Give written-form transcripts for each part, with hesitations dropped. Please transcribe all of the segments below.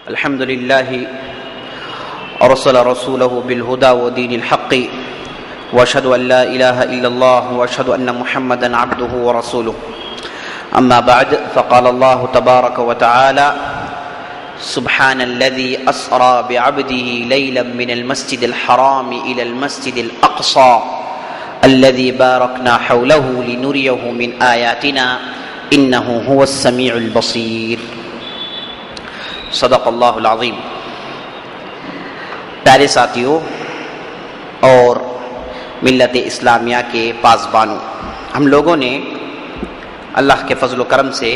الحمد لله أرسل رسوله بالهدى ودين الحق وأشهد أن لا إله إلا الله وأشهد أن محمدا عبده ورسوله أما بعد فقال الله تبارك وتعالى سبحان الذي أسرى بعبده ليلا من المسجد الحرام إلى المسجد الأقصى الذي باركنا حوله لنريه من آياتنا إنه هو السميع البصير صدق اللہ العظیم۔ پیارے ساتھیوں اور ملت اسلامیہ کے پاسبانوں، ہم لوگوں نے اللہ کے فضل و کرم سے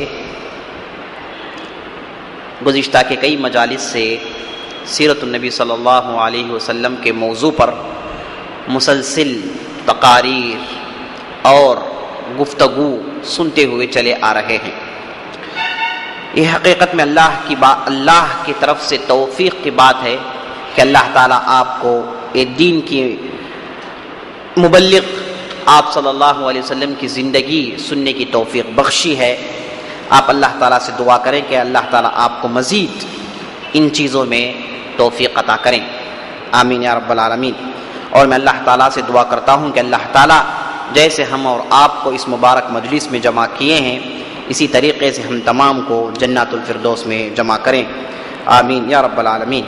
گزشتہ کے کئی مجالس سے سیرت النبی صلی اللہ علیہ وسلم کے موضوع پر مسلسل تقاریر اور گفتگو سنتے ہوئے چلے آ رہے ہیں۔ یہ حقیقت میں اللہ کی طرف سے توفیق کی بات ہے کہ اللہ تعالیٰ آپ کو یہ دین کی مبلغ آپ صلی اللہ علیہ وسلم کی زندگی سننے کی توفیق بخشی ہے۔ آپ اللہ تعالیٰ سے دعا کریں کہ اللہ تعالیٰ آپ کو مزید ان چیزوں میں توفیق عطا کریں، آمین یا رب العالمین۔ اور میں اللہ تعالیٰ سے دعا کرتا ہوں کہ اللہ تعالیٰ جیسے ہم اور آپ کو اس مبارک مجلس میں جمع کیے ہیں، اسی طریقے سے ہم تمام کو جنات الفردوس میں جمع کریں، آمین یا رب العالمین۔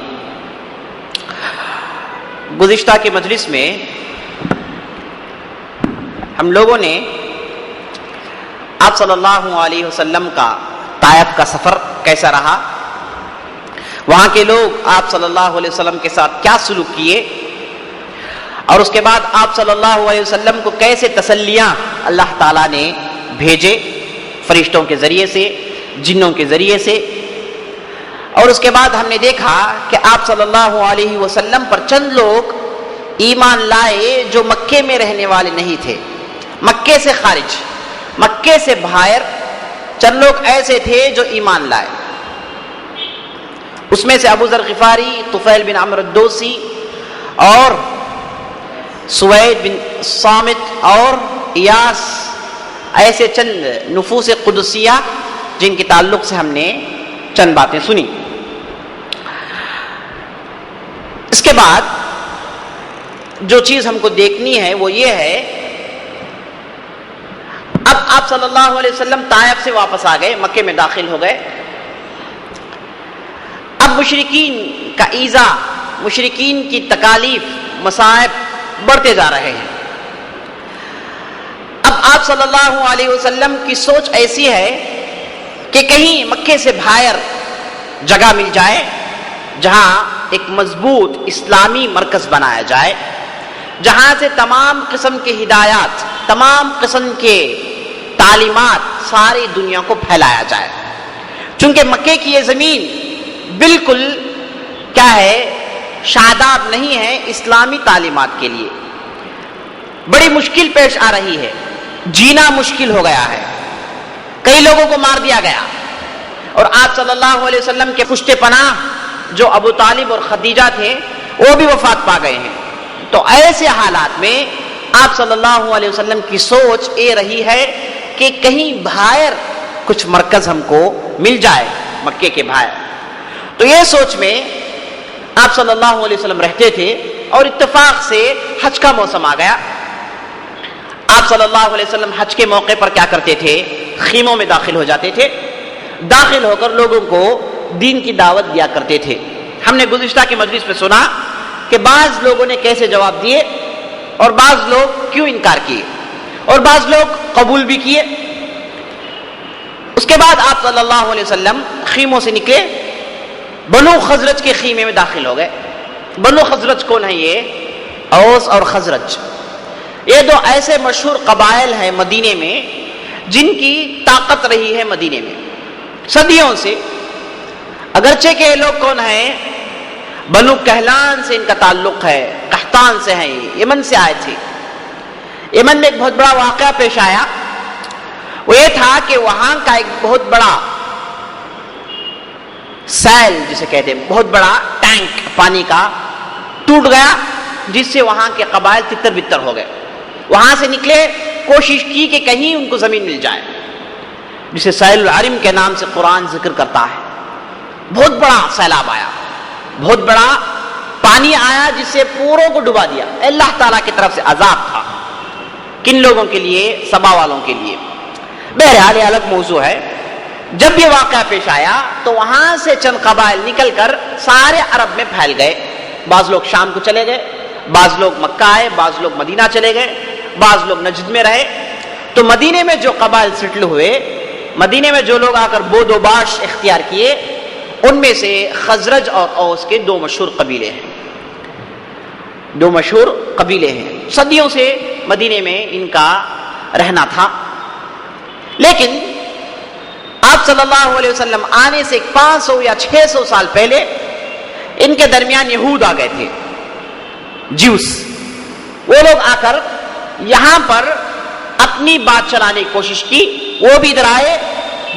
گزشتہ کے مجلس میں ہم لوگوں نے آپ صلی اللہ علیہ وسلم کا طائف کا سفر کیسا رہا، وہاں کے لوگ آپ صلی اللہ علیہ وسلم کے ساتھ کیا سلوک کیے، اور اس کے بعد آپ صلی اللہ علیہ وسلم کو کیسے تسلیاں اللہ تعالیٰ نے بھیجے فرشتوں کے ذریعے سے، جنوں کے ذریعے سے۔ اور اس کے بعد ہم نے دیکھا کہ آپ صلی اللہ علیہ وسلم پر چند لوگ ایمان لائے جو مکے میں رہنے والے نہیں تھے، مکے سے خارج، مکے سے باہر چند لوگ ایسے تھے جو ایمان لائے۔ اس میں سے ابو ذر غفاری، طفیل بن عمرو الدوسی اور سوید بن صامت اور ایاس، ایسے چند نفوس قدسیہ جن کے تعلق سے ہم نے چند باتیں سنی۔ اس کے بعد جو چیز ہم کو دیکھنی ہے وہ یہ ہے، اب آپ صلی اللہ علیہ وسلم طائف سے واپس آ گئے، مکے میں داخل ہو گئے۔ اب مشرکین کا ایذا، مشرکین کی تکالیف، مصائب بڑھتے جا رہے ہیں۔ اب آپ صلی اللہ علیہ وسلم کی سوچ ایسی ہے کہ کہیں مکے سے باہر جگہ مل جائے جہاں ایک مضبوط اسلامی مرکز بنایا جائے، جہاں سے تمام قسم کے ہدایات، تمام قسم کے تعلیمات ساری دنیا کو پھیلایا جائے، چونکہ مکے کی یہ زمین بالکل کیا ہے، شاداب نہیں ہے اسلامی تعلیمات کے لیے، بڑی مشکل پیش آ رہی ہے، جینا مشکل ہو گیا ہے، کئی لوگوں کو مار دیا گیا، اور آپ صلی اللہ علیہ وسلم کے پشت پناہ جو ابو طالب اور خدیجہ تھے وہ بھی وفات پا گئے ہیں۔ تو ایسے حالات میں آپ صلی اللہ علیہ وسلم کی سوچ یہ رہی ہے کہ کہیں باہر کچھ مرکز ہم کو مل جائے مکے کے باہر۔ تو یہ سوچ میں آپ صلی اللہ علیہ وسلم رہتے تھے، اور اتفاق سے حج کا موسم آ گیا۔ آپ صلی اللہ علیہ وسلم حج کے موقع پر کیا کرتے تھے، خیموں میں داخل ہو جاتے تھے، داخل ہو کر لوگوں کو دین کی دعوت دیا کرتے تھے۔ ہم نے گزشتہ کے مجلس میں سنا کہ بعض لوگوں نے کیسے جواب دیے، اور بعض لوگ کیوں انکار کیے، اور بعض لوگ قبول بھی کیے۔ اس کے بعد آپ صلی اللہ علیہ وسلم خیموں سے نکلے، بنو خزرج کے خیمے میں داخل ہو گئے۔ بنو خزرج کون ہے؟ یہ اوس اور خزرج، یہ دو ایسے مشہور قبائل ہیں مدینے میں جن کی طاقت رہی ہے مدینے میں صدیوں سے۔ اگرچہ کہ یہ لوگ کون ہیں، بنو کہلان سے ان کا تعلق ہے، قحطان سے ہیں، یمن سے آئے تھے۔ یمن میں ایک بہت بڑا واقعہ پیش آیا، وہ یہ تھا کہ وہاں کا ایک بہت بڑا سیل جسے کہتے ہیں، بہت بڑا ٹینک پانی کا ٹوٹ گیا، جس سے وہاں کے قبائل تتر بتر ہو گئے۔ وہاں سے نکلے، کوشش کی کہ کہیں ان کو زمین مل جائے، جسے سیل العرم کے نام سے قرآن ذکر کرتا ہے۔ بہت بڑا سیلاب آیا، بہت بڑا پانی آیا جس سے پوروں کو ڈبا دیا. اللہ تعالیٰ کی طرف سے عذاب تھا. کن لوگوں کے لیے؟ سبا والوں کے لیے. بہرحال یہ الگ موضوع ہے. جب یہ واقعہ پیش آیا تو وہاں سے چند قبائل نکل کر سارے عرب میں پھیل گئے. بعض لوگ شام کو چلے گئے، بعض لوگ مکہ آئے، بعض لوگ مدینہ چلے گئے، بعض لوگ نجد میں رہے. تو مدینے میں جو قبائل سیٹل ہوئے، مدینے میں جو لوگ آ کر بود و باش اختیار کیے، ان میں سے خزرج اور اوس کے دو مشہور قبیلے ہیں. دو مشہور قبیلے ہیں. صدیوں سے مدینے میں ان کا رہنا تھا. لیکن آپ صلی اللہ علیہ وسلم آنے سے 500 یا 600 سال پہلے ان کے درمیان یہود آ گئے تھے، جیوس. وہ لوگ آ کر یہاں پر اپنی بات چلانے کی کوشش کی. وہ بھی ادھر آئے،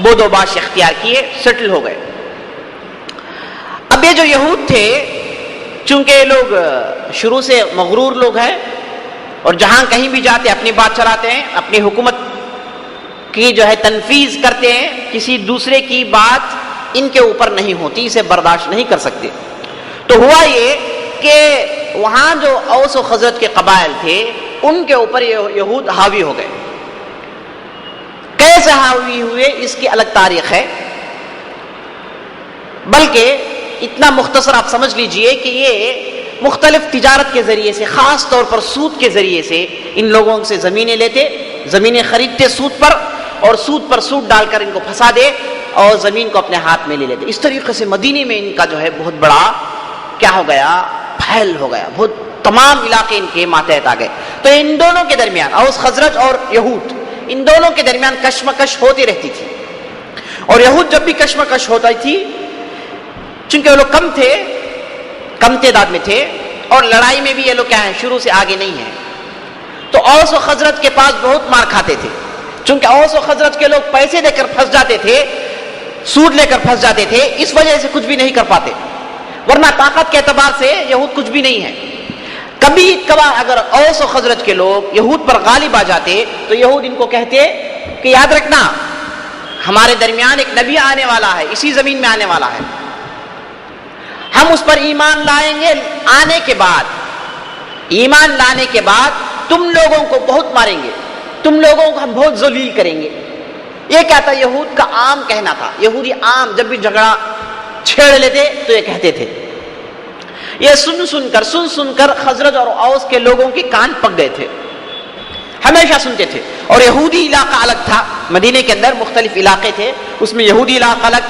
بود و باش اختیار کیے، سیٹل ہو گئے. اب یہ جو یہود تھے، چونکہ یہ لوگ شروع سے مغرور لوگ ہیں اور جہاں کہیں بھی جاتے اپنی بات چلاتے ہیں، اپنی حکومت کی جو ہے تنفیذ کرتے ہیں، کسی دوسرے کی بات ان کے اوپر نہیں ہوتی، اسے برداشت نہیں کر سکتے. تو ہوا یہ کہ وہاں جو اوس و خزرج کے قبائل تھے ان کے اوپر یہود حاوی ہو گئے. کیسے حاوی ہوئے اس کی الگ تاریخ ہے، بلکہ اتنا مختصر آپ سمجھ لیجئے کہ یہ مختلف تجارت کے ذریعے سے، خاص طور پر سود کے ذریعے سے ان لوگوں سے زمینیں لیتے، زمینیں خریدتے سود پر، اور سود پر سود ڈال کر ان کو پھنسا دے اور زمین کو اپنے ہاتھ میں لے لیتے. اس طریقے سے مدینے میں ان کا جو ہے بہت بڑا کیا ہو گیا، پھیل ہو گیا. بہت تمام علاقے ان کے ماتحت آ گئے. تو ان دونوں کے درمیان، اوس خزرج اور یہود، ان دونوں کے درمیان کشمکش ہوتی رہتی تھی. اور یہود جب بھی کشمکش ہوتا تھی، چونکہ وہ لوگ کم تھے، کم تعداد میں تھے، اور لڑائی میں بھی یہ لوگ کیا ہیں، شروع سے آگے نہیں ہیں، تو اوس و خزرج کے پاس بہت مار کھاتے تھے. چونکہ اوس و خزرج کے لوگ پیسے دے کر پھنس جاتے تھے، سود لے کر پھنس جاتے تھے، اس وجہ سے کچھ بھی نہیں کر پاتے. ورنہ طاقت کے اعتبار سے یہود کچھ بھی نہیں ہے. کبھی کبھار اگر اوس و خزرج کے لوگ یہود پر غالب آ جاتے تو یہود ان کو کہتے کہ یاد رکھنا ہمارے درمیان ایک نبی آنے والا ہے، اسی زمین میں آنے والا ہے، ہم اس پر ایمان لائیں گے. آنے کے بعد، ایمان لانے کے بعد تم لوگوں کو بہت ماریں گے، تم لوگوں کو ہم بہت ذلیل کریں گے. یہ کیا تھا، یہود کا عام کہنا تھا. یہودی عام جب بھی جھگڑا چھیڑ لیتے تو یہ کہتے تھے. یہ سن کر خزرج اور اوس کے لوگوں کے کان پک گئے تھے، ہمیشہ سنتے تھے. اور یہودی علاقہ الگ تھا، مدینے کے اندر مختلف علاقے تھے، اس میں یہودی علاقہ الگ،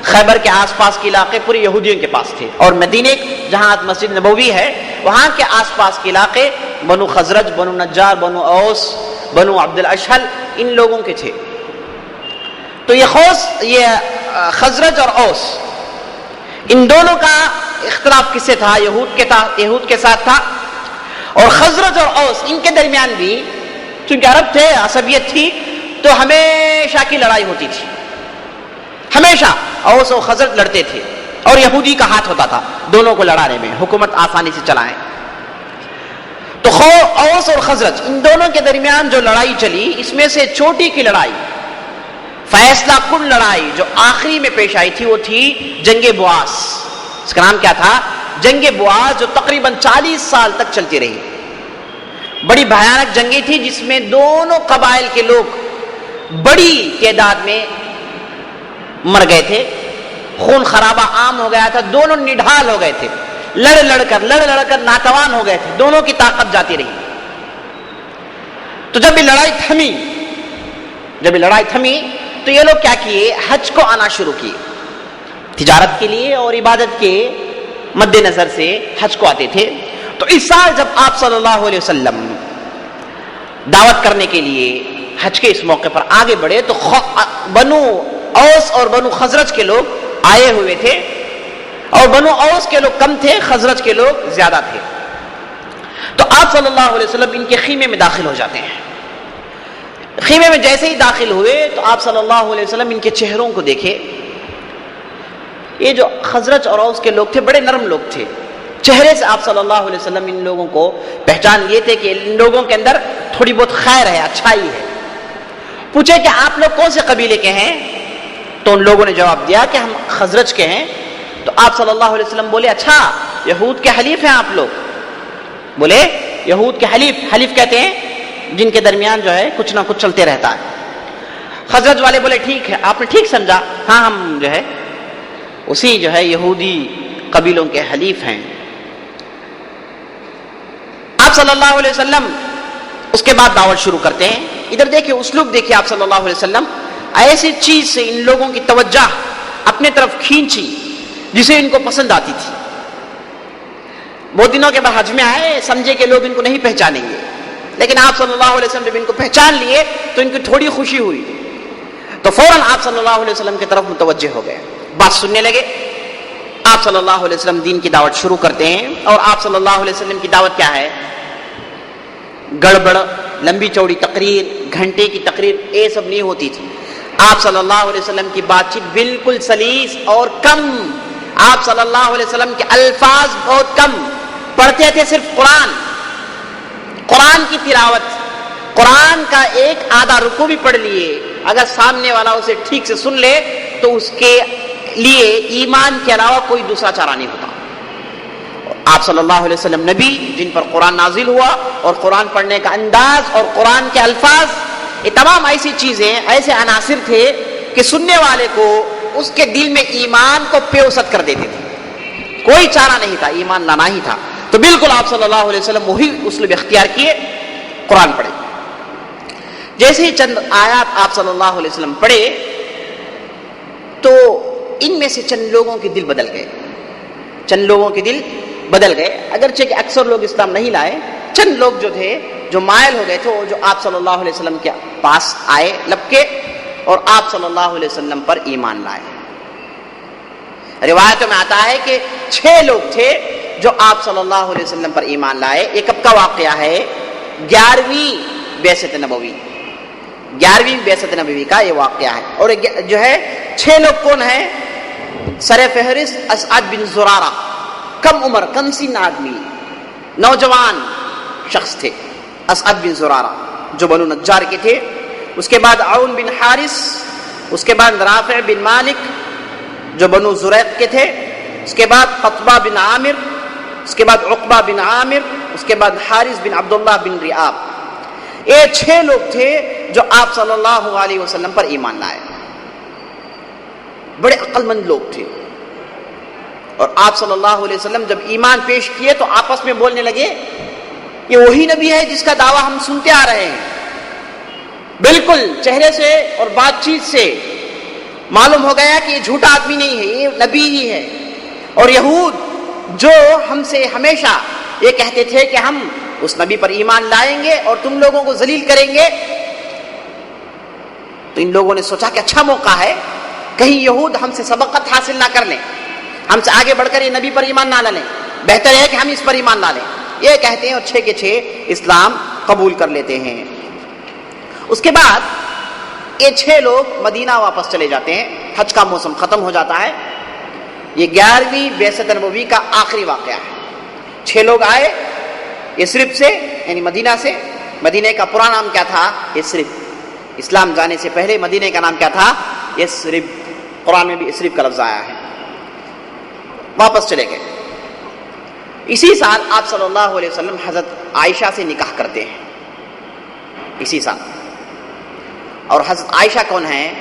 خیبر کے آس پاس کے علاقے پورے یہودیوں کے پاس تھے. اور مدینے جہاں مسجد نبوی ہے وہاں کے آس پاس کے علاقے بنو خزرج، بنو نجار، بنو اوس، بنو عبد الاشہل، ان لوگوں کے تھے. تو یہ خزرج اور اوس، ان دونوں کا اختلاف کس سے تھا؟ یہود کے ساتھ تھا. اور خزرج اور اوس ان کے درمیان بھی چونکہ عرب تھے، عصبیت تھی، تو ہمیشہ کی لڑائی ہوتی تھی. ہمیشہ اوس اور خزرج لڑتے تھے اور یہودی کا ہاتھ ہوتا تھا دونوں کو لڑانے میں، حکومت آسانی سے چلائیں. تو اوس اور خزرج ان دونوں کے درمیان جو لڑائی چلی، اس میں سے چھوٹی کی لڑائی، فیصلہ کن لڑائی جو آخری میں پیش آئی تھی، وہ تھی جنگ بواس. اس کا نام کیا تھا؟ جنگ بواس، جو تقریباً 40 سال تک چلتی رہی. بڑی بھیانک جنگیں تھی جس میں دونوں قبائل کے لوگ بڑی تعداد میں مر گئے تھے. خون خرابہ عام ہو گیا تھا، دونوں نڈھال ہو گئے تھے، لڑ لڑ کر ناتوان ہو گئے تھے، دونوں کی طاقت جاتی رہی. تو جب یہ لڑائی تھمی تو یہ لوگ کیا کیے، حج کو آنا شروع کیے. تجارت کے لیے اور عبادت کے مد نظر سے حج کو آتے تھے. تو اس سال جب آپ صلی اللہ علیہ وسلم دعوت کرنے کے لیے حج کے اس موقع پر آگے بڑھے تو بنو اوس اور بنو خزرج کے لوگ آئے ہوئے تھے، اور بنو اوس کے لوگ کم تھے، خزرج کے لوگ زیادہ تھے. تو آپ صلی اللہ علیہ وسلم ان کے خیمے میں داخل ہو جاتے ہیں. خیمے میں جیسے ہی داخل ہوئے تو آپ صلی اللہ علیہ وسلم ان کے چہروں کو دیکھے. یہ جو خزرج اور اوس کے لوگ تھے بڑے نرم لوگ تھے. چہرے سے آپ صلی اللہ علیہ وسلم ان لوگوں کو پہچان لیے تھے کہ ان لوگوں کے اندر تھوڑی بہت خیر ہے، اچھائی ہے. پوچھے کہ آپ لوگ کون سے قبیلے کے ہیں؟ تو ان لوگوں نے جواب دیا کہ ہم خزرج کے ہیں. تو آپ صلی اللہ علیہ وسلم بولے اچھا یہود کے حلیف ہیں آپ لوگ؟ بولے یہود کے حلیف کہتے ہیں جن کے درمیان جو ہے کچھ نہ کچھ چلتے رہتا ہے. خزرج والے بولے ٹھیک ہے، آپ نے ٹھیک سمجھا، ہاں ہم جو ہے اسی جو ہے یہودی قبیلوں کے حلیف ہیں. آپ صلی اللہ علیہ وسلم اس کے بعد دعوت شروع کرتے ہیں. ادھر دیکھیں اسلوب دیکھیں آپ صلی اللہ علیہ وسلم ایسی چیز سے ان لوگوں کی توجہ اپنے طرف کھینچی جسے ان کو پسند آتی تھی. بہت دنوں کے بعد حج میں آئے، سمجھے کہ لوگ ان کو نہیں پہچانیں گے، لیکن آپ صلی اللہ علیہ وسلم جب ان کو پہچان لیے تو ان کی تھوڑی خوشی ہوئی، تو فوراً آپ صلی اللہ علیہ وسلم کی طرف متوجہ ہو گئے، بات سننے لگے. آپ صلی اللہ علیہ وسلم دین کی دعوت شروع کرتے ہیں. اور آپ صلی اللہ علیہ وسلم کی دعوت کیا ہے؟ گڑبڑ، لمبی چوڑی تقریر، گھنٹے کی تقریر، یہ سب نہیں ہوتی تھی. آپ صلی اللہ علیہ وسلم کی بات چیت بالکل سلیس اور کم. آپ صلی اللہ علیہ وسلم کے الفاظ بہت کم، پڑھتے تھے صرف قرآن کی تلاوت. قرآن کا ایک آدھا رکوع بھی پڑھ لیے، اگر سامنے والا اسے ٹھیک سے سن لے تو اس کے لیے ایمان کے علاوہ کوئی دوسرا چارہ نہیں ہوتا. آپ صلی اللہ علیہ وسلم نبی جن پر قرآن نازل ہوا، اور قرآن پڑھنے کا انداز اور قرآن کے الفاظ، یہ تمام ایسی چیزیں، ایسے عناصر تھے کہ سننے والے کو اس کے دل میں ایمان کو پیوست کر دیتے تھے. کوئی چارہ نہیں تھا، ایمان لانا ہی تھا. تو بالکل آپ صلی اللہ علیہ وسلم وہی اسلوب اختیار کیے، قرآن پڑھے. جیسے ہی چند آیات آپ صلی اللہ علیہ وسلم پڑھے تو ان میں سے چند لوگوں کے دل بدل گئے. اگرچہ کہ اکثر لوگ اسلام نہیں لائے، چند لوگ جو تھے جو مائل ہو گئے تھے، جو آپ صلی اللہ علیہ وسلم کے پاس آئے لپکے اور آپ صلی اللہ علیہ وسلم پر ایمان لائے. روایتوں میں آتا ہے کہ 6 لوگ تھے جو آپ صلی اللہ علیہ وسلم پر ایمان لائے. یہ کب کا واقعہ ہے؟ 11ویں بعثت نبوی کا یہ واقعہ ہے. اور جو ہے 6 لوگ کون ہیں؟ سر فہرست اسعد بن زرارہ، کم عمر کم سن آدمی، نوجوان شخص تھے اسعد بن زرارہ جو بنو نجار کے تھے. اس کے بعد عون بن حارث، اس کے بعد رافع بن مالک جو بنو زریق کے تھے، اس کے بعد قطبہ بن عامر، اس کے بعد عقبہ بن عامر، اس کے بعد حارث بن عبداللہ بن ریاب. یہ 6 لوگ تھے جو آپ صلی اللہ علیہ وسلم پر ایمان لائے. بڑے عقل مند لوگ تھے. اور آپ صلی اللہ علیہ وسلم جب ایمان پیش کیے تو آپس میں بولنے لگے یہ وہی نبی ہے جس کا دعویٰ ہم سنتے آ رہے ہیں. بالکل چہرے سے اور بات چیت سے معلوم ہو گیا کہ یہ جھوٹا آدمی نہیں ہے، یہ نبی ہی ہے. اور یہود جو ہم سے ہمیشہ یہ کہتے تھے کہ ہم اس نبی پر ایمان لائیں گے اور تم لوگوں کو ذلیل کریں گے، تو ان لوگوں نے سوچا کہ اچھا موقع ہے، کہیں یہود ہم سے سبقت حاصل نہ کر لیں، ہم سے آگے بڑھ کر یہ نبی پر ایمان نہ لیں، بہتر ہے کہ ہم اس پر ایمان نہ لیں. یہ کہتے ہیں اور 6 کے 6 اسلام قبول کر لیتے ہیں. اس کے بعد یہ 6 لوگ مدینہ واپس چلے جاتے ہیں. حج کا موسم ختم ہو جاتا ہے. یہ 11ویں بعثت نبوی کا آخری واقعہ ہے. 6 لوگ آئے یثرب سے، یعنی مدینہ سے. مدینہ کا پورا نام کیا تھا؟ یثرب. اسلام جانے سے پہلے مدینہ کا نام کیا تھا؟ یثرب. قرآن میں بھی یثرب کا لفظ آیا ہے. واپس چلے گئے. اسی سال آپ صلی اللہ علیہ وسلم حضرت عائشہ سے نکاح کرتے ہیں، اسی سال. اور حضرت عائشہ کون ہیں؟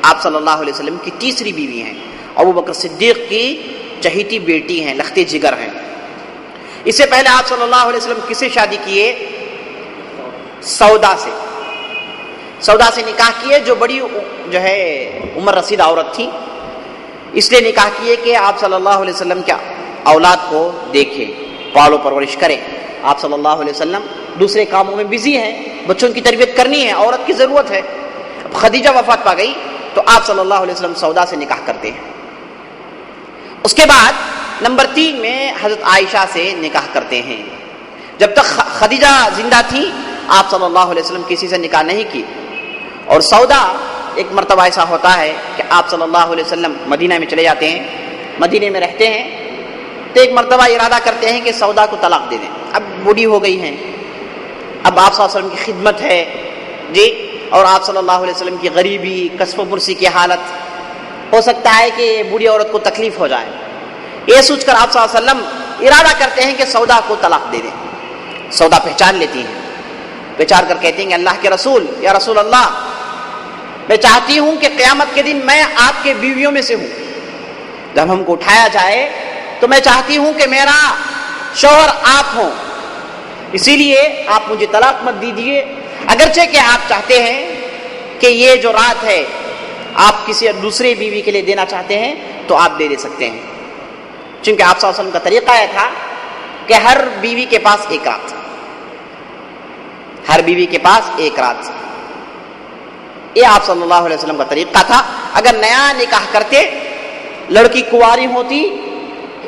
آپ صلی اللہ علیہ وسلم کی تیسری بیوی ہیں. ابو بکر صدیق کی چہیتی بیٹی ہیں، لخت جگر ہیں. اس سے پہلے آپ صلی اللہ علیہ وسلم کس سے شادی کیے؟ سودا سے نکاح کیے، جو بڑی جو ہے عمر رسید عورت تھی. اس لیے نکاح کیے کہ آپ صلی اللہ علیہ وسلم کیا اولاد کو دیکھے، پالو پرورش کرے. آپ صلی اللہ علیہ وسلم دوسرے کاموں میں بزی ہیں، بچوں کی تربیت کرنی ہے، عورت کی ضرورت ہے. اب خدیجہ وفات پا گئی تو آپ صلی اللہ علیہ وسلم سودا سے نکاح کرتے ہیں. اس کے بعد نمبر 3 میں حضرت عائشہ سے نکاح کرتے ہیں. جب تک خدیجہ زندہ تھی آپ صلی اللہ علیہ وسلم کسی سے نکاح نہیں کی. اور سودا ایک مرتبہ ایسا ہوتا ہے کہ آپ صلی اللہ علیہ وسلم مدینہ میں چلے جاتے ہیں، مدینہ میں رہتے ہیں، تو ایک مرتبہ ارادہ کرتے ہیں کہ سودا کو طلاق دے دیں. اب بوڑھی ہو گئی ہیں، اب آپ صلی اللہ علیہ وسلم کی خدمت ہے جی، اور آپ صلی اللہ علیہ وسلم کی غریبی، کسب و پرسی کی حالت. ہو سکتا ہے کہ بوڑھی عورت کو تکلیف ہو جائے. یہ سوچ کر آپ صلی اللہ علیہ وسلم ارادہ کرتے ہیں کہ سودا کو طلاق دے دیں. سودا پہچان لیتی ہیں, پہچان کر کہتی ہیں کہ اللہ کے رسول, یا رسول اللہ, میں چاہتی ہوں کہ قیامت کے دن میں آپ کے بیویوں میں سے ہوں. جب ہم کو اٹھایا جائے تو میں چاہتی ہوں کہ میرا شوہر آپ ہوں, اسی لیے آپ مجھے طلاق مت دیجیے. اگرچہ کہ آپ چاہتے ہیں کہ یہ جو رات ہے آپ کسی دوسرے بیوی کے لیے دینا چاہتے ہیں تو آپ دے سکتے ہیں, چونکہ آپ صلی اللہ علیہ وسلم کا طریقہ یہ تھا کہ ہر بیوی کے پاس ایک رات, ہر بیوی کے پاس ایک رات. یہ آپ صلی اللہ علیہ وسلم کا طریقہ تھا. اگر نیا نکاح کرتے, لڑکی کنواری ہوتی,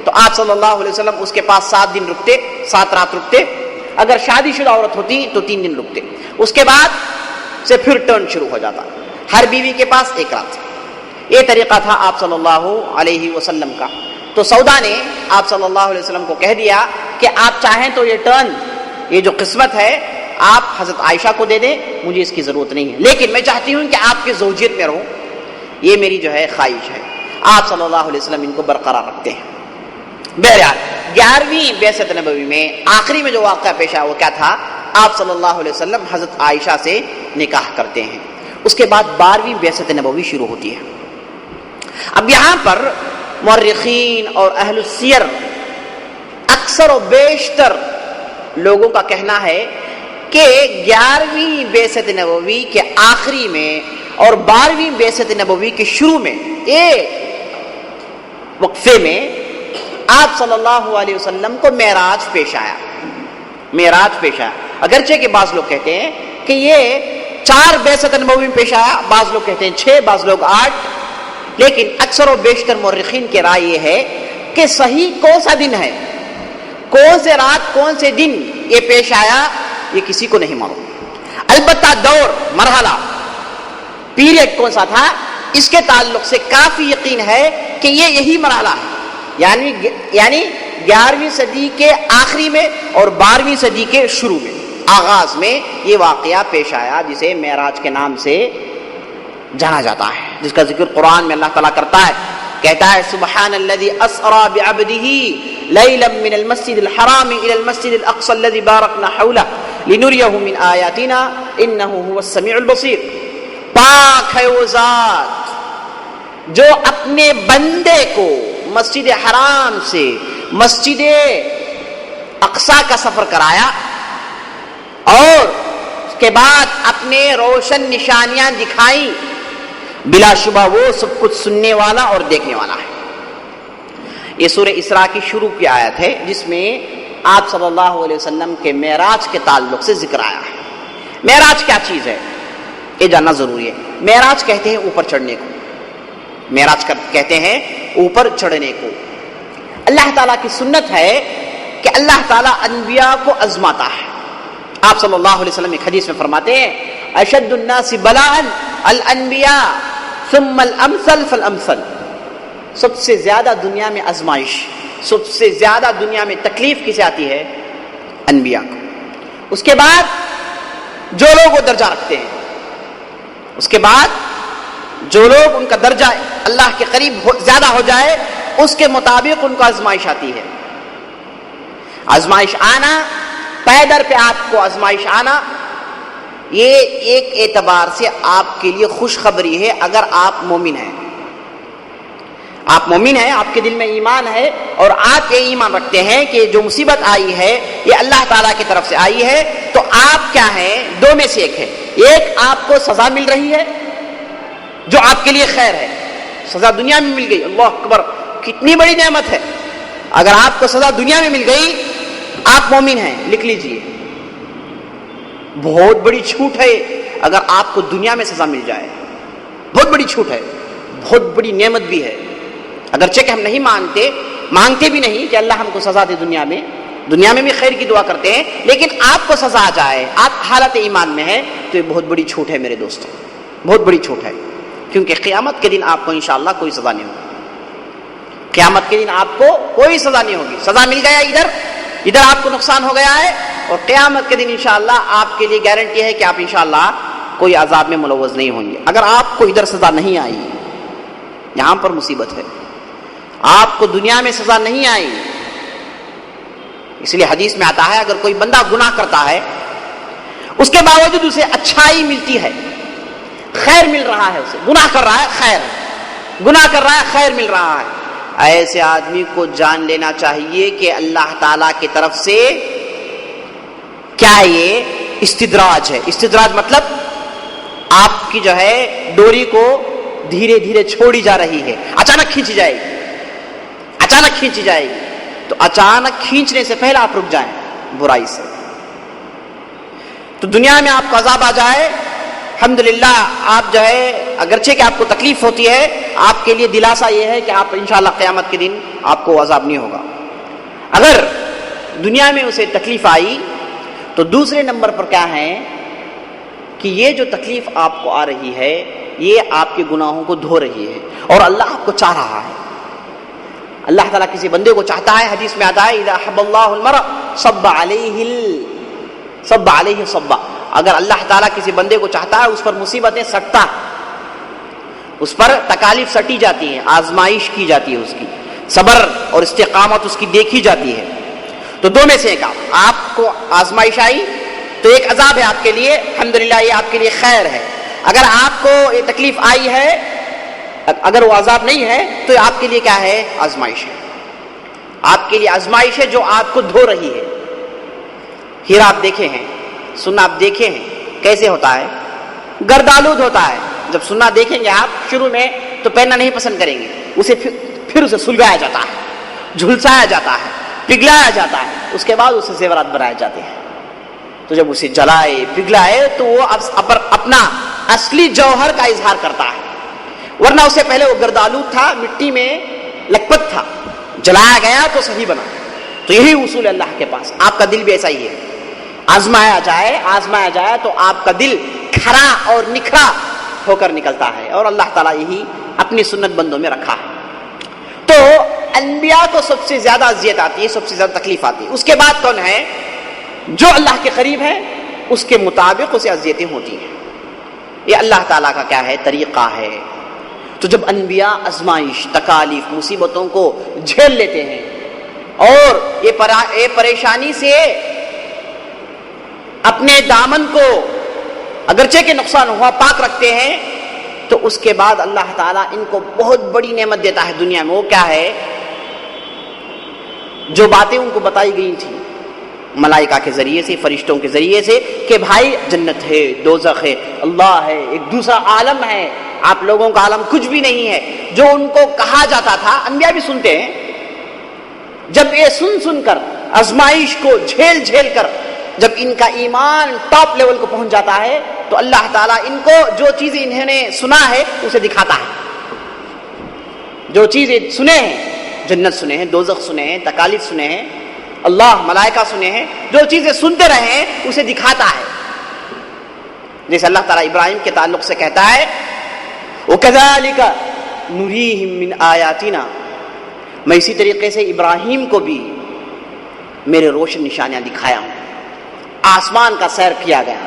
تو آپ صلی اللہ علیہ وسلم اس کے پاس 7 دن رکتے, 7 رات رکتے. اگر شادی شدہ عورت ہوتی تو 3 دن رکتے. اس کے بعد سے پھر ٹرن شروع ہو جاتا, ہر بیوی کے پاس ایک رات. یہ طریقہ تھا آپ صلی اللہ علیہ وسلم کا. تو سودا نے آپ صلی اللہ علیہ وسلم کو کہہ دیا کہ آپ چاہیں تو یہ ٹرن, یہ جو قسمت ہے, آپ حضرت عائشہ کو دے دیں, مجھے اس کی ضرورت نہیں ہے, لیکن میں چاہتی ہوں کہ آپ کی زوجیت میں رہوں, یہ میری جو ہے خواہش ہے. آپ صلی اللہ علیہ وسلم ان کو برقرار رکھتے ہیں. بہرحال 11ویں بعثت نبوی میں آخری میں جو واقعہ پیش آیا وہ کیا تھا؟ آپ صلی اللہ علیہ وسلم حضرت عائشہ سے نکاح کرتے ہیں. اس کے بعد 12ویں بعثت نبوی شروع ہوتی ہے. اب یہاں پر مورخین اور اہل السیر اکثر و بیشتر لوگوں کا کہنا ہے کہ 11ویں بعثت نبوی کے آخری میں اور 12ویں بعثت نبوی کے شروع میں ایک وقفے میں آپ صلی اللہ علیہ وسلم کو معراج پیش آیا. معراج پیش آیا. اگرچہ کہ بعض لوگ کہتے ہیں کہ یہ 4 بعثت نبوی میں پیش آیا, بعض لوگ کہتے ہیں 6, بعض لوگ 8, لیکن اکثر و بیشتر مورخین کی رائے یہ ہے کہ صحیح کون سا دن ہے, کون سے رات, کون سے دن یہ پیش آیا, یہ کسی کو نہیں معلوم. البتہ دور, مرحلہ, پیریڈ کون سا تھا, اس کے تعلق سے کافی یقین ہے کہ یہ یہی مرحلہ ہے, یعنی 11ویں صدی کے آخری میں اور 12ویں صدی کے شروع میں, آغاز میں یہ واقعہ پیش آیا جسے معراج کے نام سے جانا جاتا ہے, جس کا ذکر قرآن میں اللہ تعالیٰ کرتا ہے. کہتا ہے سبحان الذی اسرا بعبدہ لیلا من المسجد الحرام الى المسجد الاقصى الذي باركنا حوله لنريه من آیاتنا انه هو السمیع البصیر. پاک ہے وہ ذات جو اپنے بندے کو مسجد حرام سے مسجد اقصی کا سفر کرایا اور اس کے بعد اپنے روشن نشانیاں دکھائیں, بلا شبہ وہ سب کچھ سننے والا اور دیکھنے والا ہے. یہ سورہ اسراء کی شروع کی آیت ہے جس میں آپ صلی اللہ علیہ وسلم کے معراج کے تعلق سے ذکر آیا ہے. معراج کیا چیز ہے یہ جاننا ضروری ہے. معراج کہتے ہیں اوپر چڑھنے کو, معراج کہتے ہیں اوپر چڑھنے کو. اللہ تعالیٰ کی سنت ہے کہ اللہ تعالیٰ انبیاء کو آزماتا ہے. آپ صلی اللہ علیہ وسلم ایک حدیث میں فرماتے ہیں اشد الناس بلاء الانبیاء ثم الامثل فالامثل. سب سے زیادہ دنیا میں آزمائش, سب سے زیادہ دنیا میں تکلیف کسے آتی ہے؟ انبیاء کو. اس کے بعد جو لوگ وہ درجہ رکھتے ہیں, اس کے بعد جو لوگ ان کا درجہ اللہ کے قریب زیادہ ہو جائے اس کے مطابق ان کو آزمائش آتی ہے. آزمائش آنا, پے در پہ آپ کو آزمائش آنا, یہ ایک اعتبار سے آپ کے لیے خوشخبری ہے اگر آپ مومن ہیں. آپ مومن ہیں, آپ کے دل میں ایمان ہے اور آپ یہ ایمان رکھتے ہیں کہ جو مصیبت آئی ہے یہ اللہ تعالیٰ کی طرف سے آئی ہے, تو آپ کیا ہیں؟ دو میں سے ایک ہے. ایک آپ کو سزا مل رہی ہے جو آپ کے لیے خیر ہے, سزا دنیا میں مل گئی, اللہ اکبر کتنی بڑی نعمت ہے. اگر آپ کو سزا دنیا میں مل گئی, آپ مومن ہیں, لکھ لیجئے. بہت بڑی چھوٹ ہے اگر آپ کو دنیا میں سزا مل جائے, بہت بڑی چھوٹ ہے, بہت بڑی نعمت بھی ہے. اگرچہ کہ ہم نہیں مانگتے بھی نہیں کہ اللہ ہم کو سزا دے دنیا میں بھی خیر کی دعا کرتے ہیں, لیکن آپ کو سزا آ جائے, آپ حالت ایمان میں ہیں, تو یہ بہت بڑی چھوٹ ہے میرے دوستوں, بہت بڑی چھوٹ ہے. کیونکہ قیامت کے دن آپ کو انشاءاللہ کوئی سزا نہیں ہوگی. قیامت کے دن آپ کو کوئی سزا نہیں ہوگی. سزا مل گیا ادھر آپ کو نقصان ہو گیا ہے, اور قیامت کے دن انشاءاللہ آپ کے لیے گارنٹی ہے کہ آپ انشاءاللہ کوئی عذاب میں ملوث نہیں ہوں گے. اگر آپ کو ادھر سزا نہیں آئی یہاں پر مصیبت ہے. آپ کو دنیا میں سزا نہیں آئی. اس لیے حدیث میں آتا ہے اگر کوئی بندہ گناہ کرتا ہے اس کے باوجود اسے اچھائی ملتی ہے, خیر مل رہا ہے, اسے گناہ کر رہا ہے خیر, گناہ کر رہا ہے خیر مل رہا ہے, ایسے آدمی کو جان لینا چاہیے کہ اللہ تعالی کی طرف سے کیا ہے, یہ استدراج ہے. استدراج مطلب آپ کی جو ہے ڈوری کو دھیرے دھیرے چھوڑی جا رہی ہے, اچانک کھینچی جائے گی, اچانک کھینچی جائے گی. تو اچانک کھینچنے سے پہلے آپ رک جائیں برائی سے. تو دنیا میں آپ کو عذاب آ جائے, الحمدللہ آپ جو ہے اگرچہ کہ آپ کو تکلیف ہوتی ہے, آپ کے لیے دلاسا یہ ہے کہ آپ انشاءاللہ قیامت کے دن آپ کو عذاب نہیں ہوگا. اگر دنیا میں اسے تکلیف آئی تو دوسرے نمبر پر کیا ہے کہ یہ جو تکلیف آپ کو آ رہی ہے یہ آپ کے گناہوں کو دھو رہی ہے, اور اللہ آپ کو چاہ رہا ہے. اللہ تعالیٰ کسی بندے کو چاہتا ہے, حدیث میں آتا ہے اذا حب اللہ المرء صب علیہ صبا. اگر اللہ تعالیٰ کسی بندے کو چاہتا ہے اس پر مصیبتیں سٹتا, اس پر تکالیف سٹی جاتی ہیں, آزمائش کی جاتی ہے, اس کی صبر اور استقامت اس کی دیکھی جاتی ہے. تو دو میں سے ایک, آپ کو آزمائش آئی تو ایک عذاب ہے آپ کے لیے, الحمدللہ یہ آپ کے لیے خیر ہے. اگر آپ کو یہ تکلیف آئی ہے, اگر وہ عذاب نہیں ہے تو آپ کے لیے کیا ہے, آزمائش ہے. آپ کے لیے آزمائش ہے جو آپ کو دھو رہی ہے. ہیرا آپ دیکھے ہیں, سننا آپ دیکھے ہیں کیسے ہوتا ہے, گردآلود ہوتا ہے. جب سننا دیکھیں گے آپ شروع میں تو پہننا نہیں پسند کریں گے, اسے پھر اسے سلگایا جاتا ہے, جھلسایا جاتا ہے, پگھلایا جاتا ہے, اس کے بعد اسے زیورات بنائے جاتے ہیں. تو جب اسے جلائے پگھلائے تو وہ اپنا اصلی جوہر کا اظہار کرتا ہے, ورنہ اس سے پہلے وہ گردآلود تھا, مٹی میں لکپت تھا, جلایا گیا تو صحیح بنا. تو یہی اصول ہے اللہ کے پاس. آپ کا دل بھی ایسا ہی ہے, آزمایا جائے تو آپ کا دل کھرا اور نکھرا ہو کر نکلتا ہے, اور اللہ تعالیٰ یہی اپنی سنت بندوں میں رکھا ہے. تو انبیاء کو سب سے زیادہ اذیت آتی ہے, سب سے زیادہ تکلیف آتی ہے. اس کے بعد کون ہے, جو اللہ کے قریب ہے اس کے مطابق اسے اذیتیں ہوتی ہیں. یہ اللہ تعالیٰ کا کیا ہے, طریقہ ہے. تو جب انبیاء آزمائش, تکالیف, مصیبتوں کو جھیل لیتے ہیں اور یہ پریشانی سے اپنے دامن کو اگرچہ کہ نقصان ہوا پاک رکھتے ہیں, تو اس کے بعد اللہ تعالیٰ ان کو بہت بڑی نعمت دیتا ہے دنیا میں. وہ کیا ہے, جو باتیں ان کو بتائی گئی تھی ملائکہ کے ذریعے سے, فرشتوں کے ذریعے سے, کہ بھائی جنت ہے, دوزخ ہے, اللہ ہے, ایک دوسرا عالم ہے, آپ لوگوں کا عالم کچھ بھی نہیں ہے. جو ان کو کہا جاتا تھا, انبیاء بھی سنتے ہیں. جب یہ سن کر, آزمائش کو جھیل کر جب ان کا ایمان ٹاپ لیول کو پہنچ جاتا ہے تو اللہ تعالیٰ ان کو جو چیزیں انہوں نے سنا ہے اسے دکھاتا ہے. جو چیزیں سنے ہیں, جنت سنے ہیں, دوزخ سنے ہیں, تکالیف سنے ہیں, اللہ ملائکہ سنے ہیں, جو چیزیں سنتے رہے ہیں اسے دکھاتا ہے. جیسے اللہ تعالیٰ ابراہیم کے تعلق سے کہتا ہے وَكَذَلِكَ نُرِيهِم مِّنْ آيَاتِنَا, میں اسی طریقے سے ابراہیم کو بھی میرے روشن نشانیاں دکھایا ہوں. آسمان کا سیر کیا گیا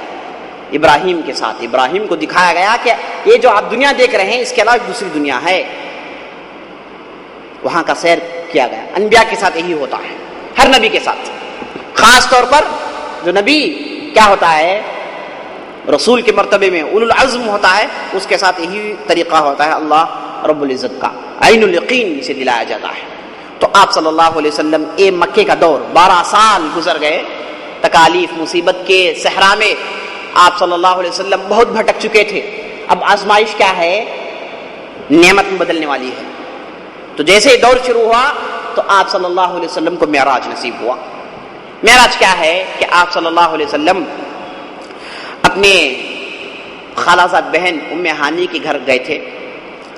ابراہیم کے ساتھ, ابراہیم کو دکھایا گیا کہ یہ جو آپ دنیا دیکھ رہے ہیں اس کے علاوہ دوسری دنیا ہے, وہاں کا سیر کیا گیا. انبیاء کے ساتھ یہی ہوتا ہے, ہر نبی کے ساتھ. خاص طور پر جو نبی کیا ہوتا ہے, رسول کے مرتبے میں اولو العزم ہوتا ہے, اس کے ساتھ یہی طریقہ ہوتا ہے اللہ رب العزت کا. عین الیقین اسے دلایا جاتا ہے. تو آپ صلی اللہ علیہ وسلم مکے کا دور 12 سال گزر گئے, تکالیف مصیبت کے صحرا میں آپ صلی اللہ علیہ وسلم بہت بھٹک چکے تھے. اب آزمائش کیا ہے, نعمت میں بدلنے والی ہے. تو جیسے دور شروع ہوا تو آپ صلی اللہ علیہ وسلم کو معراج نصیب ہوا. معراج کیا ہے کہ آپ صلی اللہ علیہ وسلم اپنے خالہ زاد بہن ام ہانی کے گھر گئے تھے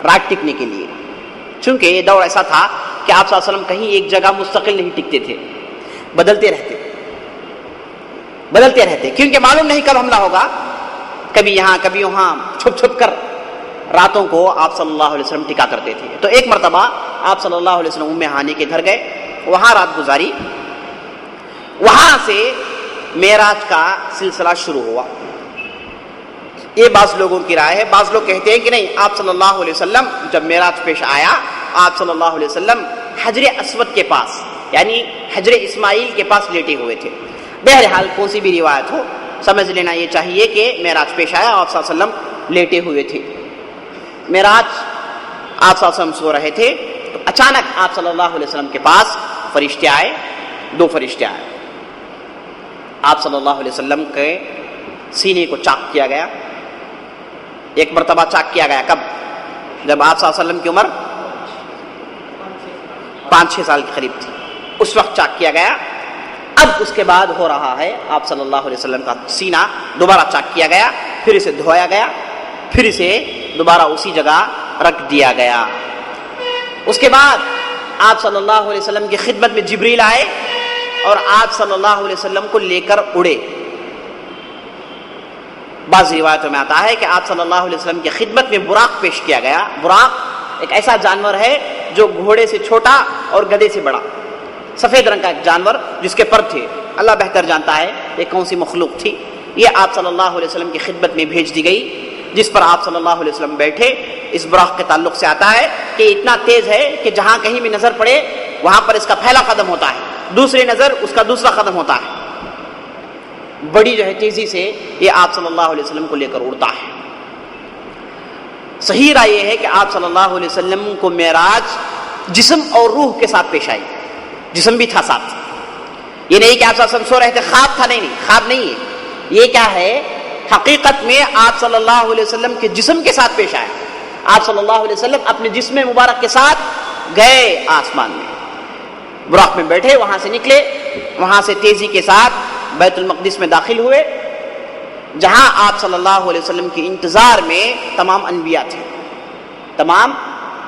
رات ٹکنے کے لیے. چونکہ یہ دور ایسا تھا کہ آپ صلی اللہ علیہ وسلم کہیں ایک جگہ مستقل نہیں ٹکتے تھے, بدلتے رہتے, کیونکہ معلوم نہیں کب حملہ ہوگا, کبھی یہاں کبھی وہاں, چھپ کر راتوں کو آپ صلی اللہ علیہ وسلم ٹکا کرتے تھے. تو ایک مرتبہ آپ صلی اللہ علیہ وسلم ام ہانی کے گھر گئے, وہاں رات گزاری. وہاں سے معراج کا سلسلہ شروع ہوا. یہ بعض لوگوں کی رائے ہے. بعض لوگ کہتے ہیں کہ نہیں، آپ صلی اللہ علیہ وسلم جب معراج پیش آیا، آپ صلی اللہ علیہ وسلم حجر اسود کے پاس یعنی حجر اسماعیل کے پاس لیٹے ہوئے تھے. بہرحال کون سی بھی روایت ہو، سمجھ لینا یہ چاہیے کہ معراج پیش آیا، آپ صلی اللہ علیہ وسلم لیٹے ہوئے تھے. معراج آپ صلی اللہ علیہ وسلم سو رہے تھے تو اچانک آپ صلی اللہ علیہ وسلم کے پاس فرشتے آئے، 2 فرشتے آئے. آپ صلی اللہ علیہ وسلم کے سینے کو چاک کیا گیا. ایک مرتبہ چاک کیا گیا. کب؟ جب آپ صلی اللہ علیہ وسلم کی عمر 5-6 سال کے قریب تھی، اس وقت چاک کیا گیا. اب اس کے بعد ہو رہا ہے آپ صلی اللہ علیہ وسلم کا سینہ دوبارہ چاک کیا گیا، پھر اسے دھویا گیا، پھر اسے دوبارہ اسی جگہ رکھ دیا گیا. اس کے بعد آپ صلی اللہ علیہ وسلم کی خدمت میں جبریل آئے اور آپ صلی اللہ علیہ وسلم کو لے کر اڑے. بعض روایتوں میں آتا ہے کہ آپ صلی اللہ علیہ وسلم کی خدمت میں براق پیش کیا گیا. براق ایک ایسا جانور ہے جو گھوڑے سے چھوٹا اور گدھے سے بڑا، سفید رنگ کا ایک جانور جس کے پر تھے. اللہ بہتر جانتا ہے یہ کون سی مخلوق تھی. یہ آپ صلی اللہ علیہ وسلم کی خدمت میں بھیج دی گئی، جس پر آپ صلی اللہ علیہ وسلم بیٹھے. اس براق کے تعلق سے آتا ہے کہ اتنا تیز ہے کہ جہاں کہیں بھی نظر پڑے وہاں پر اس کا پہلا قدم ہوتا ہے، دوسری نظر اس کا دوسرا قدم ہوتا ہے. بڑی جو ہے تیزی سے یہ آپ صلی اللہ علیہ وسلم کو لے کر اڑتا ہے. صحیح رائے یہ ہے کہ آپ صلی اللہ علیہ وسلم کو معراج جسم اور روح کے ساتھ پیش آئی. جسم بھی تھا ساتھ، یہ نہیں کہ آپ صلی اللہ علیہ وسلم سو رہے تھے، خواب تھا. نہیں، خواب نہیں ہے. یہ کیا ہے؟ حقیقت میں آپ صلی اللہ علیہ وسلم کے جسم کے ساتھ پیش آیا. آپ صلی اللہ علیہ وسلم اپنے جسم مبارک کے ساتھ گئے آسمان میں، براق میں بیٹھے، وہاں سے نکلے، وہاں سے تیزی کے ساتھ بیت المقدس میں داخل ہوئے، جہاں آپ صلی اللہ علیہ وسلم کے انتظار میں تمام انبیاء تھے. تمام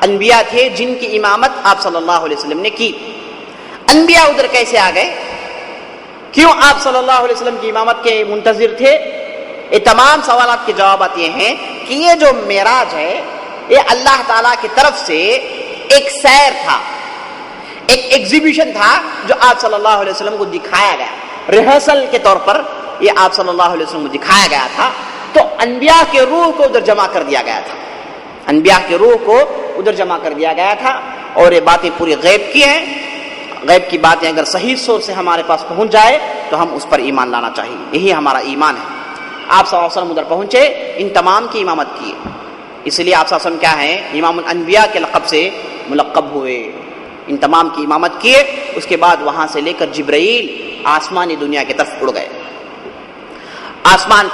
انبیاء تھے جن کی امامت آپ صلی اللہ علیہ وسلم نے کی. انبیاء ادھر کیسے آ گئے؟ کیوں آپ صلی اللہ علیہ وسلم کی امامت کے منتظر تھے؟ یہ تمام سوالات کے جوابات یہ ہیں کہ یہ جو معراج ہے یہ اللہ تعالیٰ کی طرف سے ایک سیر تھا، ایک ایگزیبیشن تھا جو آپ صلی اللہ علیہ وسلم کو دکھایا گیا. ریہرسل کے طور پر یہ آپ صلی اللہ علیہ وسلم کو دکھایا گیا تھا. تو انبیاء کے روح کو ادھر جمع کر دیا گیا تھا. انبیاء کے روح کو ادھر جمع کر دیا گیا تھا. اور یہ باتیں پوری غیب کی ہیں. غیب کی باتیں اگر صحیح سورس سے ہمارے پاس پہنچ جائے تو ہم اس پر ایمان لانا چاہیے. یہی ہمارا ایمان ہے. آپ صلی اللہ علیہ وسلم ادھر پہنچے، ان تمام کی امامت کی، اس لیے آپ صلی اللہ علیہ وسلم کیا ہیں؟ امام الانبیاء کے لقب سے ملقب ہوئے. ان تمام کی امامت کیے. اس کے بعد وہاں سے لے کر جبرائیل آسمانی دنیا کی طرف اڑ گئے.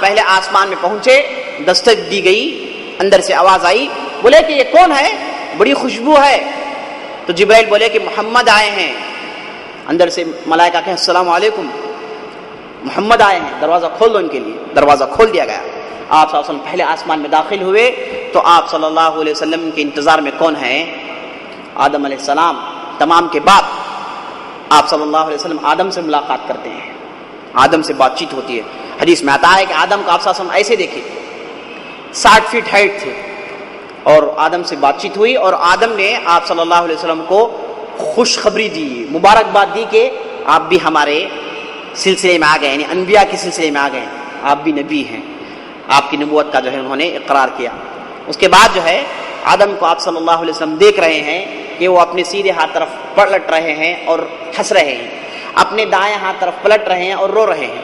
پہلے آسمان میں پہنچے، دستک دی گئی، اندر سے آواز آئی، بولے کہ یہ کون ہے؟ بڑی خوشبو ہے. تو جبرائیل بولے کہ محمد آئے ہیں. اندر سے ملائکہ کہیں السلام علیکم، محمد آئے ہیں، دروازہ کھول دو ان کے لیے. دروازہ کھول دیا گیا. آپ صلی اللہ علیہ وسلم پہلے آسمان میں داخل ہوئے تو آپ صلی اللہ علیہ وسلم کے انتظار میں کون ہیں؟ آدم علیہ السلام، تمام کے باپ. آپ صلی اللہ علیہ وسلم آدم سے ملاقات کرتے ہیں، آدم سے بات چیت ہوتی ہے. حدیث میں آتا ہے کہ آدم کو آپ صلی اللہ علیہ وسلم ایسے دیکھے، 60 فٹ ہائٹ تھے، اور آدم سے بات چیت ہوئی اور آدم نے آپ صلی اللہ علیہ وسلم کو خوشخبری دی، مبارکباد دی کہ آپ بھی ہمارے سلسلے میں آ گئے، یعنی انبیاء کے سلسلے میں آ گئے، آپ بھی نبی ہیں. آپ کی نبوت کا جو ہے انہوں نے اقرار کیا. اس کے بعد جو ہے آدم کو آپ صلی اللہ علیہ وسلم دیکھ رہے ہیں کہ وہ اپنے سیدھے ہاتھ طرف پلٹ رہے ہیں اور ہنس رہے ہیں، اپنے دائیں ہاتھ طرف پلٹ رہے ہیں اور رو رہے ہیں.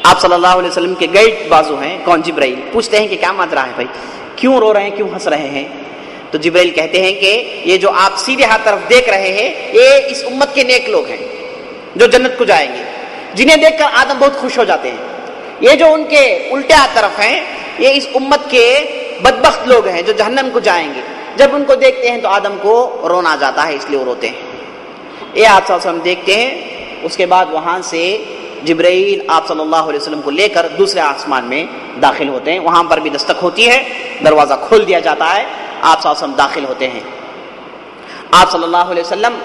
آپ صلی اللہ علیہ وسلم کے گائیڈ بازو ہیں کون؟ جبرائیل. پوچھتے ہیں کہ کیا ماجرا ہے بھائی، کیوں رو رہے ہیں، کیوں ہنس رہے ہیں؟ تو جبرائیل کہتے ہیں کہ یہ جو آپ سیدھے ہاتھ طرف دیکھ رہے ہیں یہ اس امت کے نیک لوگ ہیں جو جنت کو جائیں گے، جنہیں دیکھ کر آدم بہت خوش ہو جاتے ہیں. یہ جو ان کے الٹے ہاتھ طرف ہیں یہ اس امت کے بدبخت لوگ ہیں جو جہنم کو جائیں گے. جب ان کو دیکھتے ہیں تو آدم کو رونا آ جاتا ہے، اس لیے وہ روتے ہیں. یہ آپ صلی اللہ علیہ وسلم دیکھتے ہیں. اس کے بعد وہاں سے جبرائیل آپ صلی اللہ علیہ وسلم کو لے کر دوسرے آسمان میں داخل ہوتے ہیں. وہاں پر بھی دستک ہوتی ہے، دروازہ کھول دیا جاتا ہے، آپ صلی اللہ علیہ وسلم داخل ہوتے ہیں. آپ صلی اللہ علیہ وسلم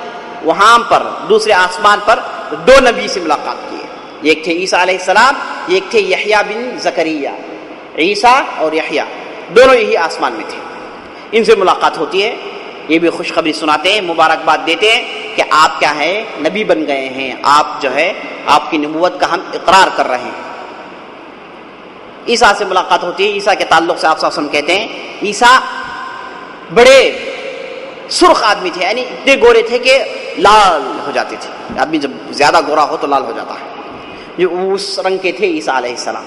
وہاں پر دوسرے آسمان پر 2 نبی سے ملاقات کی. ایک تھے عیسیٰ علیہ السلام، ایک تھے یحییٰ بن زکریا. عیسیٰ اور یحییٰ دونوں یہی آسمان میں تھے. ان سے ملاقات ہوتی ہے. یہ بھی خوشخبری سناتے ہیں، مبارکباد دیتے ہیں کہ آپ کیا ہے؟ نبی بن گئے ہیں. آپ جو ہے آپ کی نبوت کا ہم اقرار کر رہے ہیں. عیسیٰ سے ملاقات ہوتی ہے. عیسیٰ کے تعلق سے آپ صلی اللہ علیہ وسلم کہتے ہیں عیسیٰ بڑے سرخ آدمی تھے، یعنی اتنے گورے تھے کہ لال ہو جاتے تھے. آدمی جب زیادہ گورا ہو تو لال ہو جاتا ہے. جو اس رنگ کے تھے عیسیٰ علیہ السلام،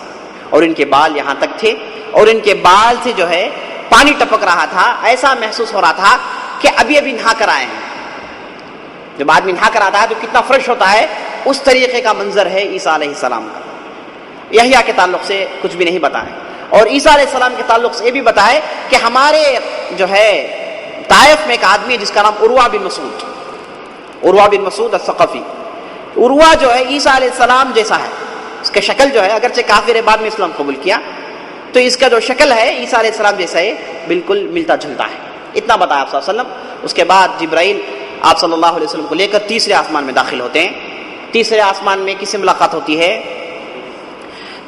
اور ان کے بال یہاں تک تھے، اور ان کے بال سے جو ہے پانی ٹپک رہا تھا. ایسا محسوس ہو رہا تھا کہ ابھی ابھی نہا کر آئے ہیں. جب آدمی نہا کر آتا ہے تو کتنا فریش ہوتا ہے، اس طریقے کا منظر ہے عیسیٰ علیہ السلام کا. یحییٰ کے تعلق سے کچھ بھی نہیں بتائیں، اور عیسیٰ علیہ السلام کے تعلق سے یہ بھی بتائے کہ ہمارے جو ہے طائف میں ایک آدمی جس کا نام عروہ بن مسعود الثقفی. عروہ جو ہے عیسیٰ علیہ السلام جیسا ہے، اس کا شکل جو ہے اگرچہ کافر ہے، بعد میں اسلام قبول کیا، تو اس کا جو شکل ہے عیسیٰ علیہ السلام جیسا ہے، بالکل ملتا جلتا ہے. اتنا بتایا آپ صلی اللہ علیہ وسلم. اس کے بعد جبرائیل آپ صلی اللہ علیہ وسلم کو لے کر تیسرے آسمان میں داخل ہوتے ہیں. تیسرے آسمان میں کس سے ملاقات ہوتی ہے؟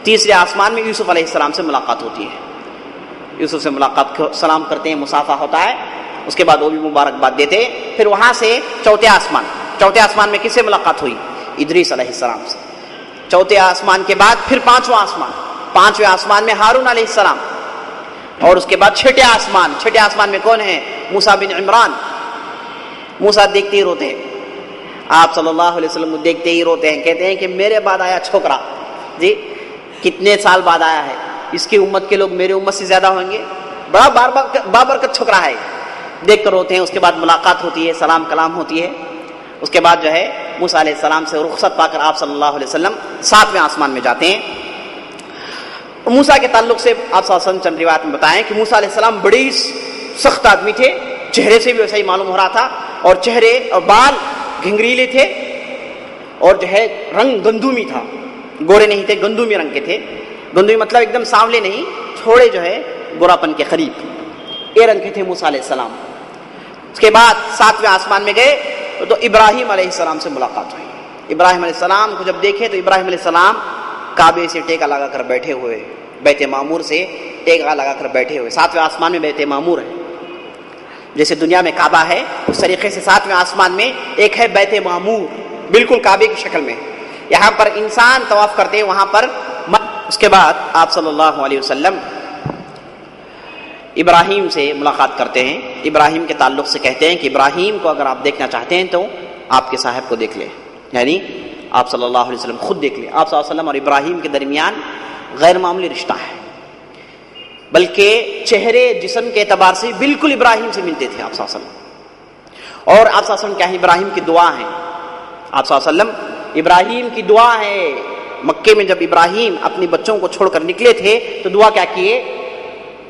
تیسرے آسمان میں یوسف علیہ السلام سے ملاقات ہوتی ہے. یوسف سے ملاقات، سلام کرتے ہیں، مصافحہ ہوتا ہے. اس کے بعد وہ بھی مبارکباد دیتے. پھر وہاں سے چوتھے آسمان میں کس سے ملاقات ہوئی؟ ادریس علیہ السلام سے. چوتھے آسمان کے بعد پھر پانچویں آسمان میں ہارون علیہ السلام. اور اس کے بعد چھٹے آسمان میں کون ہے؟ موسیٰ بن عمران. موسیٰ دیکھتے ہی روتے ہیں، آپ صلی اللہ علیہ وسلم دیکھتے ہی روتے ہیں. کہتے ہیں کہ میرے بعد آیا چھوکرا، جی کتنے سال بعد آیا ہے، اس کی امت کے لوگ میرے امت سے زیادہ ہوئیں گے. بڑا بابرکت چھوکرا ہے. دیکھ کر روتے ہیں. اس کے بعد ملاقات ہوتی ہے، سلام کلام ہوتی ہے. اس کے بعد جو ہے موسیٰ علیہ السلام سے رخصت پا کر آپ صلی اللہ علیہ وسلم 7ویں آسمان میں جاتے ہیں. موسیٰ کے تعلق سے آپ صلی اللہ علیہ وسلم چند روایات میں بتائیں کہ موسیٰ علیہ السلام بڑے سخت آدمی تھے. چہرے سے بھی ویسا ہی معلوم ہو رہا تھا، اور چہرے اور بال گھنگریلے تھے، اور جو ہے رنگ گندمی تھا. گورے نہیں تھے، گندمی رنگ کے تھے. گندمی مطلب ایک دم سانولے نہیں، تھوڑے جو ہے گوراپن کے قریب، یہ رنگ کے تھے موسیٰ علیہ السلام. اس کے بعد 7ویں آسمان میں گئے تو ابراہیم علیہ السلام سے ملاقات ہوئی. ابراہیم علیہ السلام کو جب دیکھے تو ابراہیم علیہ السلام کعبے سے ٹیکا لگا کر بیٹھے ہوئے، بیت معمور سے ٹیکا لگا کر بیٹھے ہوئے. 7ویں آسمان میں بیت معمور ہے. جیسے دنیا میں کعبہ ہے، اس طریقے سے 7ویں آسمان میں ایک ہے بیت معمور، بالکل کعبے کی شکل میں. یہاں پر انسان طواف کرتے ہیں، وہاں پر. اس کے بعد آپ صلی اللہ علیہ وسلم ابراہیم سے ملاقات کرتے ہیں. ابراہیم کے تعلق سے کہتے ہیں کہ ابراہیم کو اگر آپ دیکھنا چاہتے ہیں تو آپ کے صاحب کو دیکھ لیں، یعنی آپ صلی اللہ علیہ وسلم خود دیکھ لیں. آپ صلی اللہ علیہ وسلم اور ابراہیم کے درمیان غیر معمولی رشتہ ہے، بلکہ چہرے جسم کے اعتبار سے بالکل ابراہیم سے ملتے تھے آپ صلی اللہ علیہ وسلم. اور آپ صلی اللہ علیہ وسلم کیا ہے؟ ابراہیم کی دعا ہے. آپ صلی اللہ علیہ وسلم ابراہیم کی دعا ہے. مکے میں جب ابراہیم اپنے بچوں کو چھوڑ کر نکلے تھے تو دعا کیا کیے؟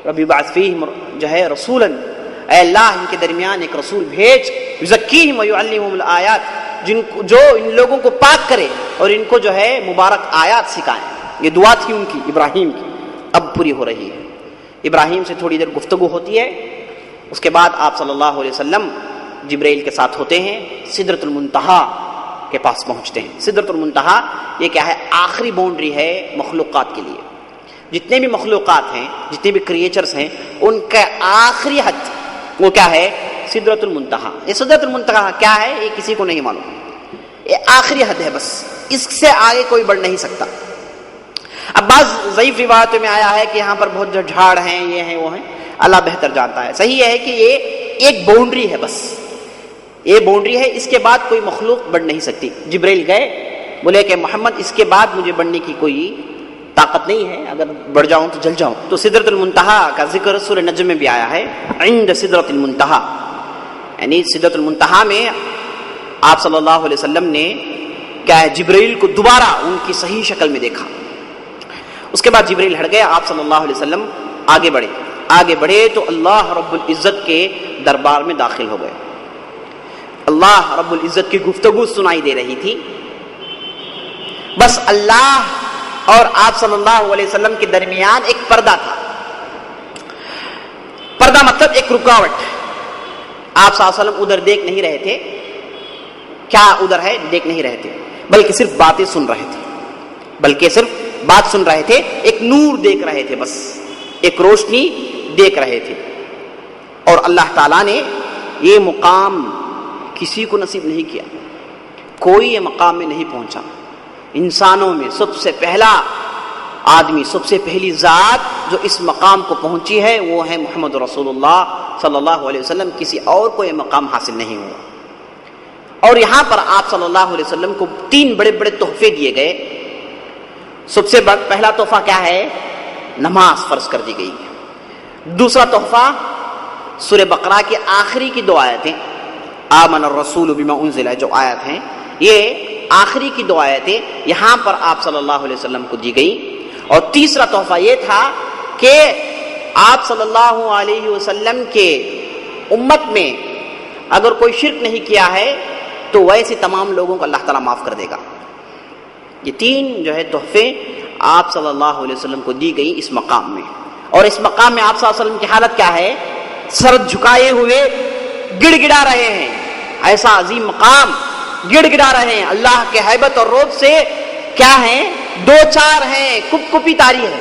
ربی بعث فیہم جو ہے رسولا، اے اللہ ان کے درمیان ایک رسول بھیج، یزکیہم ویعلمہم الآیات، جو ان لوگوں کو پاک کرے اور ان کو جو ہے مبارک آیات سکھائیں. یہ دعا تھی ان کی، ابراہیم کی، اب پوری ہو رہی ہے. ابراہیم سے تھوڑی دیر گفتگو ہوتی ہے. اس کے بعد آپ صلی اللہ علیہ وسلم جبرائیل کے ساتھ ہوتے ہیں، سدرۃ المنتہا کے پاس پہنچتے ہیں. سدرۃ المنتہا یہ کیا ہے؟ آخری باؤنڈری ہے مخلوقات کے لیے. جتنے بھی مخلوقات ہیں، جتنے بھی کریچرز ہیں، ان کا آخری حد وہ کیا ہے؟ سدرۃ المنتہا. یہ سدرۃ المنتہا کیا ہے یہ کسی کو نہیں معلوم. یہ آخری حد ہے، بس اس سے آگے کوئی بڑھ نہیں سکتا. اب بعض ضعیف روایتوں میں آیا ہے کہ یہاں پر بہت جو جھاڑ ہیں، یہ ہیں وہ ہیں، اللہ بہتر جانتا ہے. صحیح ہے کہ یہ ایک باؤنڈری ہے، بس یہ باؤنڈری ہے، اس کے بعد کوئی مخلوق بڑھ نہیں سکتی. جبرائیل گئے، بولے کہ محمد اس کے بعد مجھے بڑھنے کی کوئی طاقت نہیں ہے، اگر بڑھ جاؤں تو جل جاؤں. تو سدرۃ المنتہا کا ذکر سورہ نجم میں بھی آیا ہے، عند سدرۃ المنتہا، یعنی سدرۃ المنتہا میں آپ صلی اللہ علیہ وسلم نے کیا ہے؟ جبرائیل کو دوبارہ ان کی صحیح شکل میں دیکھا. اس کے بعد جبرائیل ہٹ گئے، آپ صلی اللہ علیہ وسلم آگے بڑھے تو اللہ رب العزت کے دربار میں داخل ہو گئے. اللہ رب العزت کی گفتگو سنائی دے رہی تھی. بس اللہ اور آپ صلی اللہ علیہ وسلم کے درمیان ایک پردہ تھا. پردہ مطلب ایک رکاوٹ. آپ صلی اللہ علیہ وسلم ادھر دیکھ نہیں رہے تھے، کیا ادھر ہے دیکھ نہیں رہے تھے، بلکہ صرف باتیں سن رہے تھے، ایک نور دیکھ رہے تھے، بس ایک روشنی دیکھ رہے تھے. اور اللہ تعالیٰ نے یہ مقام کسی کو نصیب نہیں کیا، کوئی یہ مقام میں نہیں پہنچا. انسانوں میں سب سے پہلا آدمی سب سے پہلی ذات جو اس مقام کو پہنچی ہے وہ ہے محمد رسول اللہ صلی اللہ علیہ وسلم. کسی اور کو یہ مقام حاصل نہیں ہوا. اور یہاں پر آپ صلی اللہ علیہ وسلم کو 3 بڑے بڑے تحفے دیے گئے. سب سے پہلا تحفہ کیا ہے؟ نماز فرض کر دی گئی. دوسرا تحفہ سورہ بقرہ کی آخری کی 2 آیتیں، آمن الرسول بما انزل جو آیت ہیں، یہ آخری کی 2 آیتیں یہاں پر آپ صلی اللہ علیہ وسلم کو دی گئی. اور تیسرا تحفہ یہ تھا کہ آپ صلی اللہ علیہ وسلم کے امت میں اگر کوئی شرک نہیں کیا ہے تو ویسے تمام لوگوں کو اللہ تعالیٰ معاف کر دے گا. یہ 3 جو ہے تحفے آپ صلی اللہ علیہ وسلم کو دی گئی اس مقام میں. اور اس مقام میں آپ صلی اللہ علیہ وسلم کی حالت کیا ہے؟ سر جھکائے ہوئے گڑ گڑا رہے ہیں. ایسا عظیم مقام، گڑ گڑا رہے ہیں. اللہ کے ہیبت اور رعب سے کیا ہیں؟ 2 4 ہیں، کپ کپی تاری ہے.